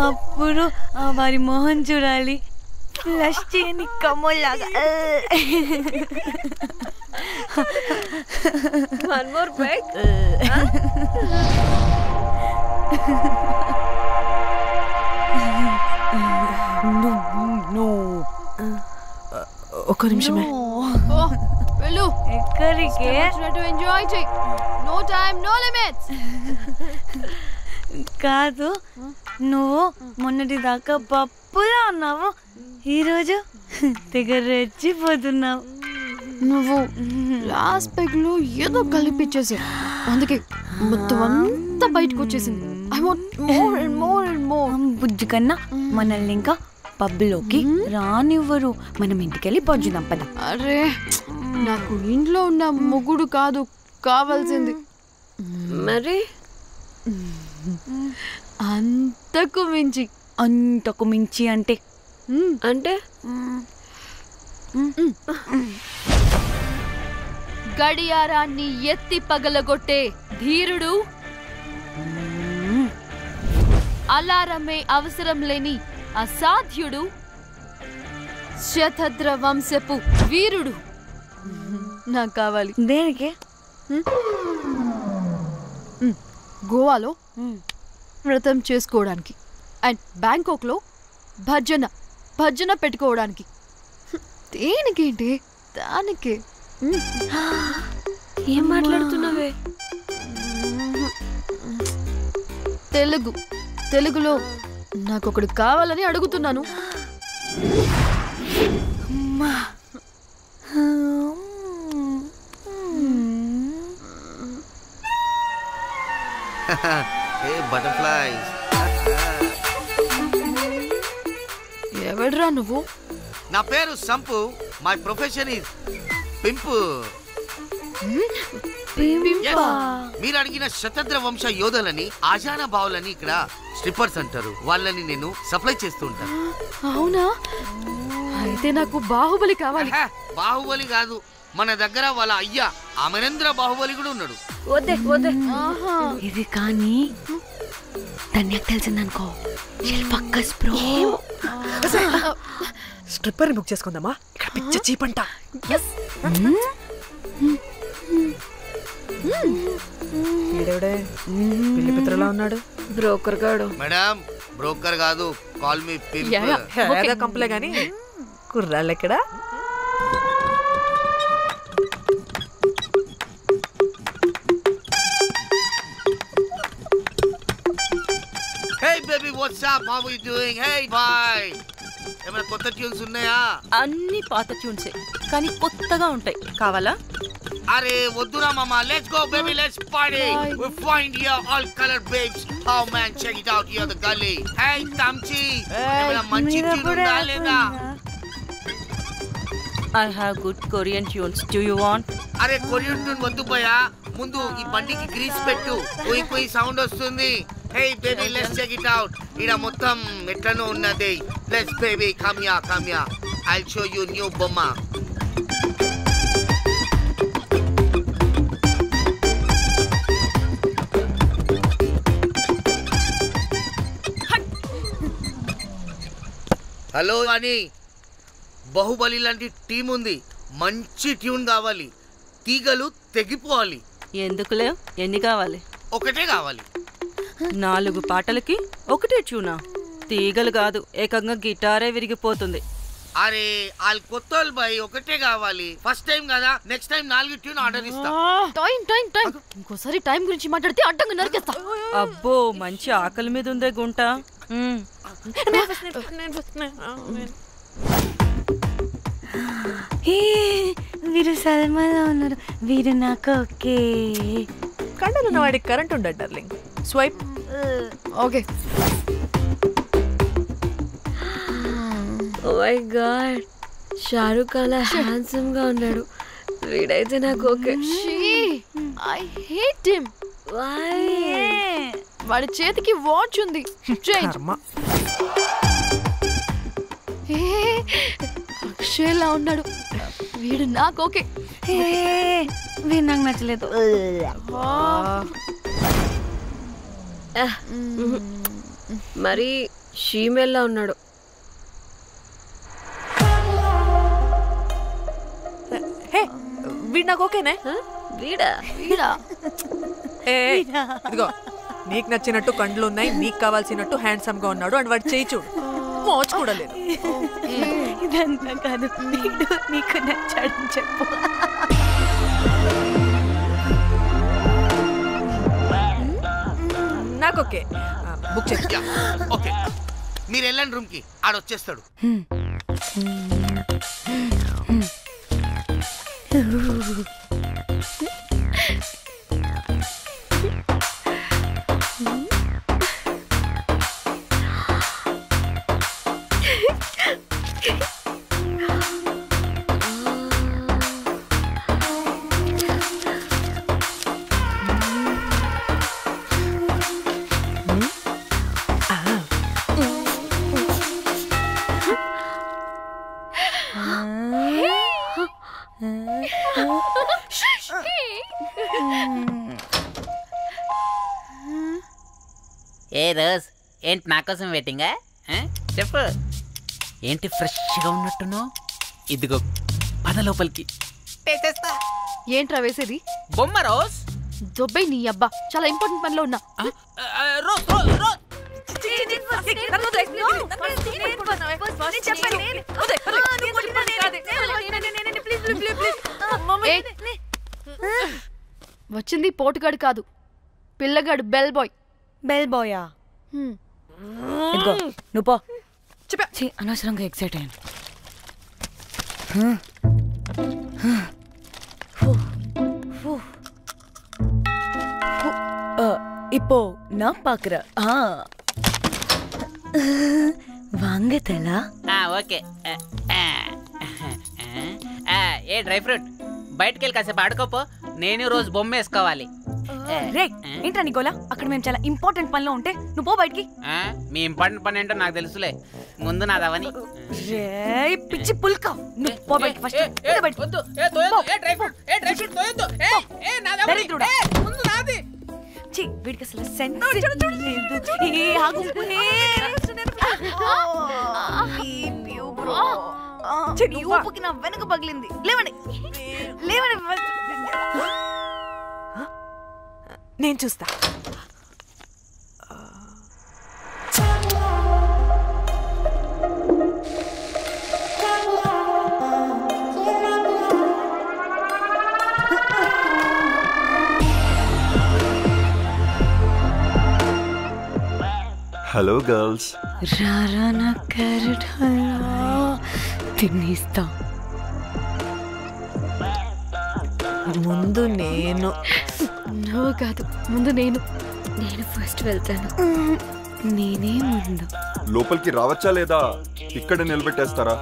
అప్పుడు వారి మొహం చూడాలి, ఫ్లష్ చేయని కమ్మలాగా. One more break. ఒక్క నిమిషమే. వెళ్ళు. ఎక్కడికే? ఎంజాయ్ చెయ్. No time no limits. కాదు, నువ్వు మొన్నటి దాకా పప్పులా ఉన్నావు, ఈరోజు తెగ రెచ్చిపోతున్నావు. నువ్వు లాస్ట్ పెగ్ లో ఏదో కలిపిచ్చేసా, అందుకే మొత్తం అంతా బయటకు వచ్చేసింది. I want more and more and more. బుజ్జి కన్నా మనల్ని ఇంకా పబ్లోకి రానివ్వరు. మనం ఇంటికెళ్ళి పడుచుదాం పద. అరే, నాకు ఇంట్లో ఉన్న మొగుడు కాదు కావాల్సింది. మరి అంతకు మించి. అంతకు మించి అంటే అంటే గడియారాన్ని ఎత్తి పగలగొట్టే ధీరుడు, అలారమే అవసరం లేని అసాధ్యుడు, శతద్ర వంశపు వీరుడు నాకు కావాలి. దేనికి? గోవాలో వ్రతం చేసుకోవడానికి అండ్ బ్యాంకాక్లో భజన పెట్టుకోవడానికి. దేనికేంటి? దానికే. ఏం మాట్లాడుతున్నావే? తెలుగులో నాకొకడు కావాలని అడుగుతున్నాను. బటర్ఫ్లైస్. ఎవడ్రా నువ్వు? నా పేరు Sampu. My profession is pimp. మీరు అడిగిన శతద్ర వంశ యోధులని, ఆజానా బావులని ఇక్కడ స్ట్రిప్పర్స్ అంటారు. వాళ్ళని నేను సప్లై చేస్తూ ఉంటాను. అవునా? అయితే నాకు బాహుబలి కావాలి. బాహుబలి కాదు, మన దగ్గర వాళ్ళ అయ్యా అమరేంద్ర బాహుబలి కూడా ఉన్నాడు. వద్దే వద్దే. ఇది కానీ ధన్యకు తెలిసిందనుకో, స్ట్రిప్పర్ బుక్ చేసుకుందామా? ఇక్కడ పిచ్చ చీపంట. పిల్లి పిత్రలా ఉన్నాడు. బ్రోకర్ గాడు. మేడం, బ్రోకర్ కాదు, కాల్ మీ పింప్. కంపలే గాని కుర్రాళ్ళు ఎక్కడ? Hey baby, what's up? How are you doing? Hey bye. ఏమైనా కొత్త ట్యూన్స్ ఉన్నాయా? అన్ని పాత ట్యూన్సే, కానీ కొత్తగా ఉంటాయి. కావాలా? అరే వద్దురా మామా. Let's go baby, let's party. We find here all color babes. Oh man, check it out here the gully. Hey Tamchi, ఏమైనా మంచి ట్యూన్ ఉందా లేదా? I have good Korean tunes. Do you want? అరే కొరియన్ ట్యూన్ వద్దు భయ్యా, ముందు ఈ బండికి గ్రీస్ పెట్టు. కొయి కొయి సౌండ్ వస్తుంది. Hey baby, let's check it out. ఇడ మొత్తం ఎట్లనో ఉన్నది. Let's baby, come here. I'll show you new బొమ్మ. హలో అని, బాహుబలి లాంటి టీం ఉంది. మంచి ట్యూన్ కావాలి. తీగలు తెగిపోవాలి. ఎందుకులే, ఎన్ని కావాలి? ఒకటే కావాలి. 4 పాటలకి ఒకటే ట్యూనా? తీగలు కాదు, ఏకంగా గిటారే విరిగిపోతుంది. అరే వాళ్ళు కొత్త వాళ్ళు బాయ్, ఒకటే కావాలి. ఫస్ట్ టైం కదా, నెక్స్ట్ టైం 4 ట్యూన్ ఆర్డర్ ఇస్తా. టైం ఇంకోసారి టైం గురించి మాట్లాడితే అడ్డంగా నరికేస్తా. అబ్బో, మంచి ఆకలి మీద ఉందే గుంట. వీరు సల్మాలో ఉన్నారు. వీరు నాకు ఓకే. కండలు ఉన్న వాడికి కరెంట్ ఉండదు darling. Swipe. Okay. Oh my god, Shahrukh అలా హ్యాండ్సమ్ గా ఉన్నాడు. వీడైతే నాకు okay. I hate him. Why? వాడి చేతికి వాచ్ ఉంది. అక్షయ్లా ఉన్నాడు. వీడు నాకు ఓకే. వీడు నాకు నచ్చలేదు. మరి షీమెల్లా ఉన్నాడు. హే వీడు నాకు ఓకేనే. వీడా వీడా ఇదిగో నీకు నచ్చినట్టు కండ్లు ఉన్నాయి, నీకు కావాల్సినట్టు హ్యాండ్సమ్ గా ఉన్నాడు అండ్ వాడు చేయి చూడు మోచు కూడా లేదు. ఇదంతా కాదు, వీడు నీకు నచ్చాడని చెప్పు. నాకు ఓకే, బుక్ చేసి. ఓకే మీరు వెళ్ళండి రూమ్ కి, ఆడొచ్చేస్తాడు. ఏ రోజ్, ఏంటి నా కోసం వెయిటింగా? చెప్పు, ఏంటి ఫ్రెష్గా ఉన్నట్టున్నావు? ఇదిగో పద లోపలికి. ఏంట్రా వేసేది? బొమ్మ రోజ్. దొబ్బై నీ అబ్బా, చాలా ఇంపార్టెంట్ పనిలో ఉన్నా. Rose rose rose. వచ్చింది పోటుగాడు కాదు, పిల్లగాడు బెల్ బాయ్. బెల్ బాయా? ఇదిగో నువ్వు పో. చెప్పా అనవసరంగా ఎక్సైట్ అయ్యాను. இப்போ நான் பாக்குறேன். வாங்க தலா. ఓకే. ఏ డ్రై ఫ్రూట్, బయటకు వెళ్ళి కాసేపు ఆడుకోపో. నేను రోజు బొమ్మ వేసుకోవాలి. రే ఏంట్రా నీ గోలా? అక్కడ మేము చాలా ఇంపార్టెంట్ పనిలో ఉంటే నువ్వు పో బయటికి. మీ ఇంపార్టెంట్ పని ఏంటో నాకు తెలుసులే, ముందు నాదవని. రే పిచ్చి పుల్క, నువ్వు పో బయటికి ఫస్ట్. దరిద్రుడా. ఛీ, వీడికి అసలు సెన్స్ లేదు. ఏ ఆగు. నీ ఊపుకి నా వెనక పగిలింది. లేవండి లేవండి. నేను చూస్తా. Hello girls. రారా నా క్యారెట్ హల్వా తినేస్తా. ముందు నేను. నువ్వు కాదు, ముందు నేను. నేను ఫస్ట్ వెళ్తాను. నేనే ముందు. లోపలికి రావచ్చా లేదా ఇక్కడ నిలబెట్టేస్తారా?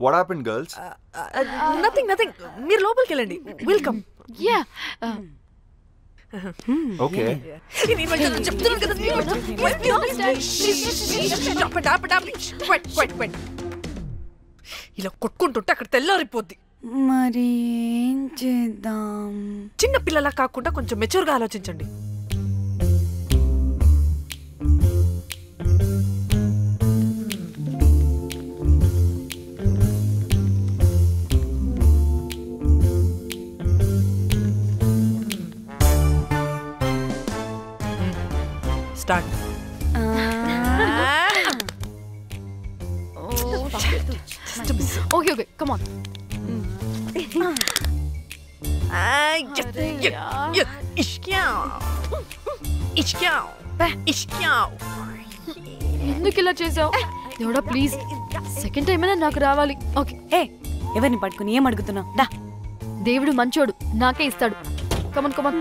What happened, girls? Nothing. మీరు లోపలికి వెళ్ళండి. వెల్కమ్. యా. Okay. ఇలా కొట్టుకుంటుంటే అక్కడ తెల్లారిపోద్ది. మరి ఏం చేద్దాం? చిన్న పిల్లలా కాకుండా కొంచెం మెచ్యూర్గా ఆలోచించండి. స్టార్ట్. Okay come on. ఎందుకు ఇలా చేసావు? దేవుడా ప్లీజ్, సెకండ్ టైం అయినా నాకు రావాలి. ఓకే. ఏ ఎవరిని పట్టుకుని ఏం అడుగుతున్నావు? దా. దేవుడు మంచోడు, నాకే ఇస్తాడు. Come on come on.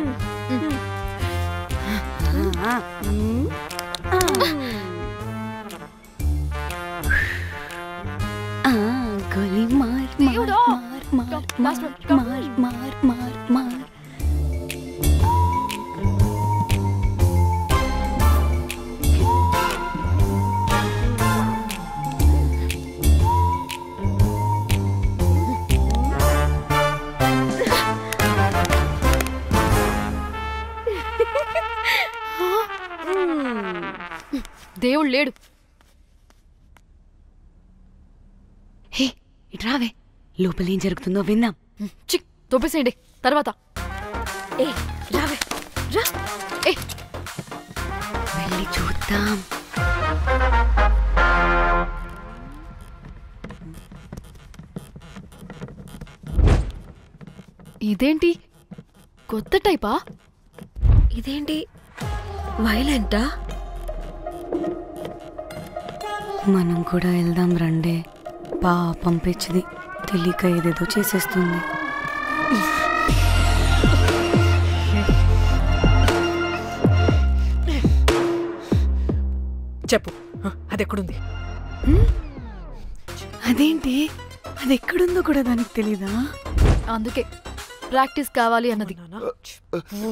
దేవుడు లేడు. హే ఇటు రావే, లోపల ఏం జరుగుతుందో విందాం. చిక్ తోపేసేయండి తర్వాత. ఏ రావే రా, ఏ వెళ్ళి చూద్దాం. ఇదేంటి కొత్త టైపా? ఇదేంటి వైలెంటా? మనం కూడా వెళ్దాం రండే. పాపం పిచ్చిది, తెలియక ఏదేదో చేసేస్తుంది. చెప్పు, అది ఎక్కడుంది? అదేంటి, అది ఎక్కడుందో కూడా దానికి తెలీదా? అందుకే ప్రాక్టీస్ కావాలి అన్నది.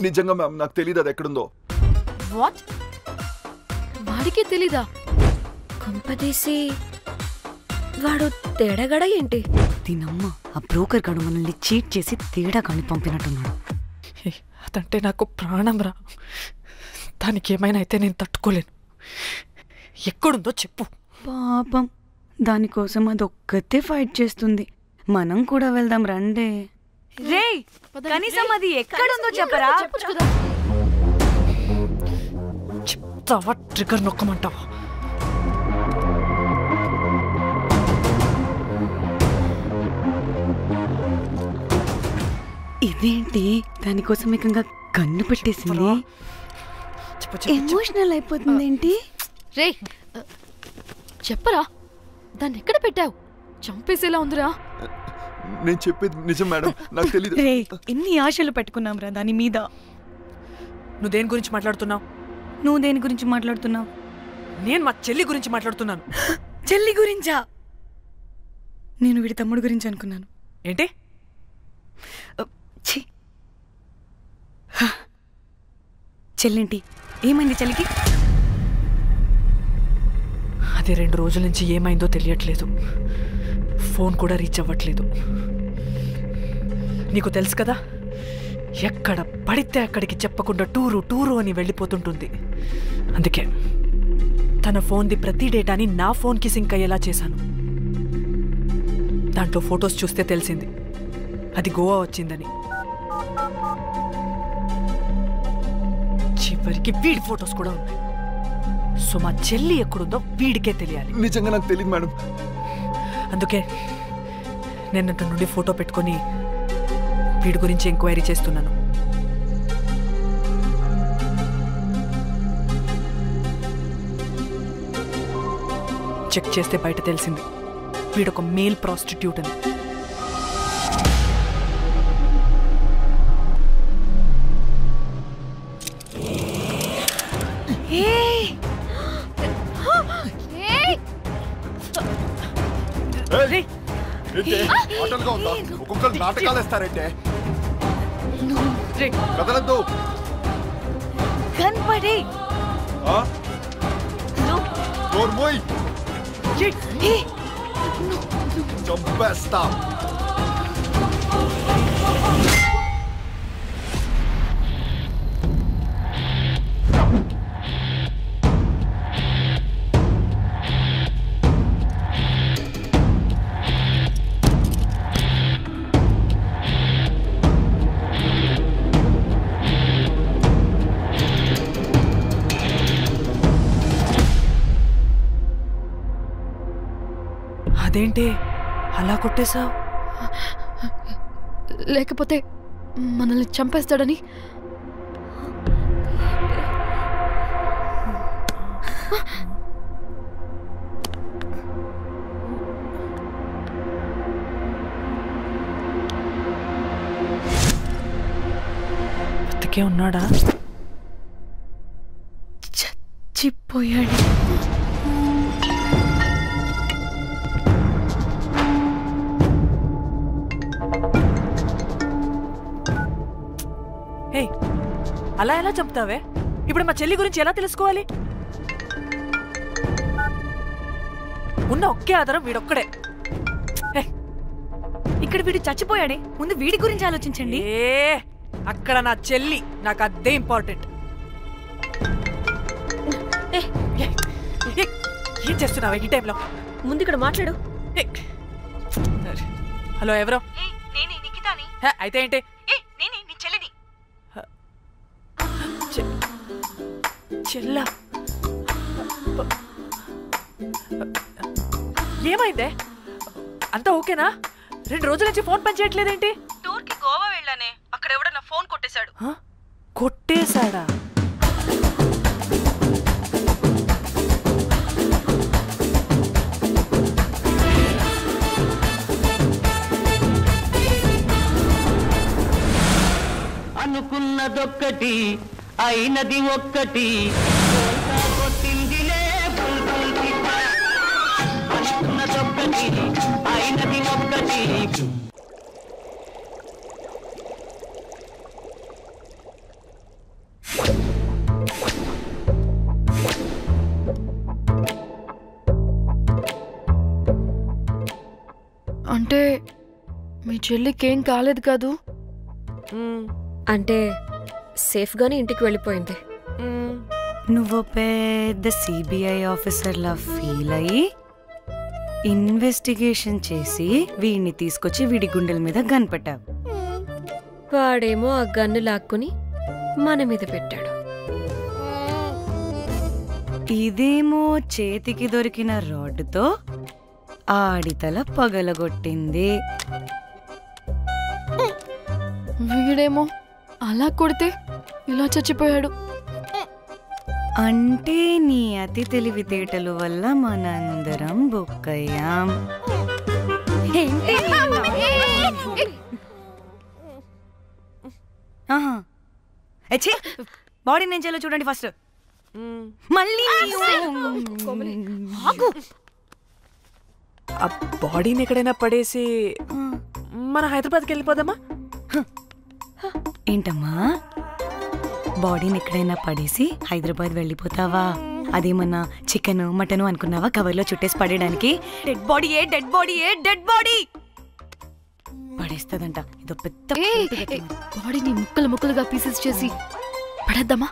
నిజంగా మ్యామ్ నాకు తెలియదు అది ఎక్కడుందో. వాట్? వాడికే తెలీదా? కొంపదీసి వాడు తేడాగడ ఏంటి? దీనమ్మ, ఆ బ్రోకర్ గాడు మనల్ని చీట్ చేసి తేడా కాని పంపినట్టున్నాడు. అదంటే నాకు ప్రాణం రా. దానికి ఏమైనా అయితే నేను తట్టుకోలేను. ఎక్కడుందో చెప్పు. పాపం, దానికోసం అది ఒక్కతే ఫైట్ చేస్తుంది. మనం కూడా వెళ్దాం రండే. రే కనీసం అది ఎక్కడుందో చెప్పరా? చెప్పొచ్చు కదా. చెప్తావా? ట్రిగర్ నొక్కమంటావా? ఇదేంటి, దానికోసం ఏకంగా కన్ను పెట్టేసింది. ఎమోషనల్ అయిపోతుంది ఏంటి? రే చెప్పరా, దాన్ని ఎక్కడ పెట్టావు? చంపేసేలా ఉందిరా. నేను చెప్పేది నిజం మేడం, నాకు తెలియదు. రే ఎన్ని ఆశలు పెట్టుకున్నాం రా దాని మీద. నువ్వు దేని గురించి మాట్లాడుతున్నావు? నువ్వు దేని గురించి మాట్లాడుతున్నావు? నేను మా చెల్లి గురించి మాట్లాడుతున్నాను. చెల్లి గురించా? నేను వీడి తమ్ముడు గురించి అనుకున్నాను. ఏంటి? ఛీ, చెల్లింటి ఏమైంది చెల్లికి? అది 2 రోజుల నుంచి ఏమైందో తెలియట్లేదు. ఫోన్ కూడా రీచ్ అవ్వట్లేదు. నీకు తెలుసు కదా, ఎక్కడ పడితే అక్కడికి చెప్పకుండా టూరు అని వెళ్ళిపోతుంటుంది. అందుకే తన ఫోన్ది ప్రతి డేటాని నా ఫోన్కి సింక్ అయ్యేలా చేశాను. దాంట్లో ఫొటోస్ చూస్తే తెలిసింది అది గోవా వచ్చిందని. చివరికి వీడి ఫొటోస్ కూడా ఉన్నాయి. సో మా చెల్లి ఎక్కడుందో వీడికే తెలియాలి. నిజంగా నాకు తెలియదు మేడం. అందుకే నేను అటు నుండి ఫోటో పెట్టుకొని వీడి గురించి ఎంక్వైరీ చేస్తున్నాను. చెక్ చేస్తే బయట తెలిసింది వీడొక మేల్ ప్రాస్టిట్యూట్ అని. ఆటలుగా ఉందా? ఒక్కొక్కరు నాటకాలు వేస్తారంటే కదలద్దు. కనపడే చంపేస్తా. అదేంటి అలా కొట్టేశావు? లేకపోతే మనల్ని చంపేస్తాడని. బతికే ఉన్నాడా? చచ్చిపోయాడు. అలా ఎలా చెప్తావే? ఇప్పుడు మా చెల్లి గురించి ఎలా తెలుసుకోవాలి? ఉన్న ఒకే ఆధారం వీడొక్కడే. ఇక్కడ వీడు చచ్చిపోయాడే, ముందు వీడి గురించి ఆలోచించండి. అక్కడ నా చెల్లి, నాకు అదే ఇంపార్టెంట్. ఏం చేస్తున్నావు ఈ టైంలో? ముందు ఇక్కడ మాట్లాడు. హలో, ఎవరో? నేనే నిఖితాని. అయితే ఏంటి? నేనే నీ చెల్లిని. చెల్లా, ఏమైందే? అంతా ఓకేనా? 2 రోజుల నుంచి ఫోన్ పని చేయట్లేదేంటి? టూర్కి గోవా వెళ్ళానే, అక్కడ ఎవడో నా ఫోన్ కొట్టేశాడు. కొట్టేశాడా? అనుకున్నదొక్కటి అయినది ఒక్కటి, అనుకున్నదొక్కటి అయినది ఒక్కటి. అంటే మీ చెల్లికేం కాలేదు కాదు? అంటే సేఫ్గానే ఇంటికి వెళ్ళిపోయింది. నువ్వు పెద్ద సిబిఐ ఆఫీసర్లా ఫీల్ అయ్యి ఇన్వెస్టిగేషన్ చేసి వీడిని తీసుకొచ్చి వీడి గుండెల మీద కనిపెట్టావు. వాడేమో ఆ గన్ను లాక్కుని మన మీద పెట్టాడు. ఇదేమో చేతికి దొరికిన రాడ్డుతో ఆడితల పగలగొట్టింది. వీడేమో అలా కొడితే ఇలా చచ్చిపోయాడు. అంటే నీ అతి తెలివితేటలు వల్ల మనందరం బుక్కయ్యాం. బాడీ నేను చేయాలో చూడండి ఫస్ట్. మళ్ళీ ఆ బాడీని ఎక్కడైనా పడేసి మన హైదరాబాద్కి వెళ్ళిపోదామా? ఏంటమ్మా, బాడీని ఎక్కడైనా పడేసి హైదరాబాద్ వెళ్ళిపోతావా? అదేమన్నా చికెన్ మటన్ అనుకున్నావా కవర్లో చుట్టేసి పడేయడానికి? డెడ్ బాడీ ఏ డెడ్ బాడీ ఏ డెడ్ బాడీ పడేస్తుందంట. ఇదో పెద్ద బాడీని ముక్కలు ముక్కలుగా పీసెస్ చేసి పడేద్దామా?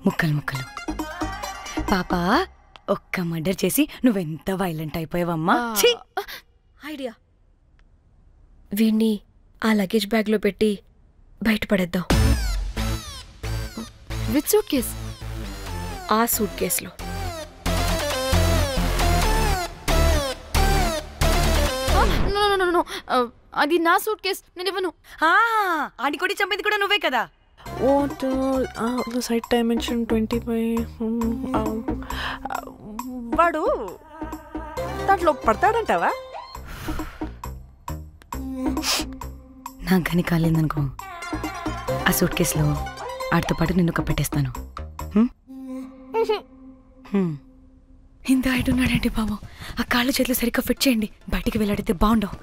ముక్కలు ముక్కలు. పాప, ఒక్క మర్డర్ చేసి నువ్వెంత వైలెంట్ అయిపోయావమ్మా. ఐడియా, వీణ్ణి ఆ లగేజ్ బ్యాగ్లో పెట్టి బయటపడేద్దాం. With suitcase? ఆ సూట్ కేసులో. అది నా సూట్ కేస్, నేను ఇవ్వను. ఆడి కొడి చంపేది కూడా నువ్వే కదా. Site dimension 25. వాడు దాంట్లో పడతాడంటావా? నాకు కానీ కాలేదనుకో, ఆ సూట్ కేసులో ఆడితో పాటు నిన్ను కప్పెట్టేస్తాను. ఇంత హైట్ ఉన్నాడండి బాబు. ఆ కాళ్ళు చేతులు సరిగ్గా ఫిట్ చేయండి, బయటికి వెళ్ళాడితే బాగుండవు.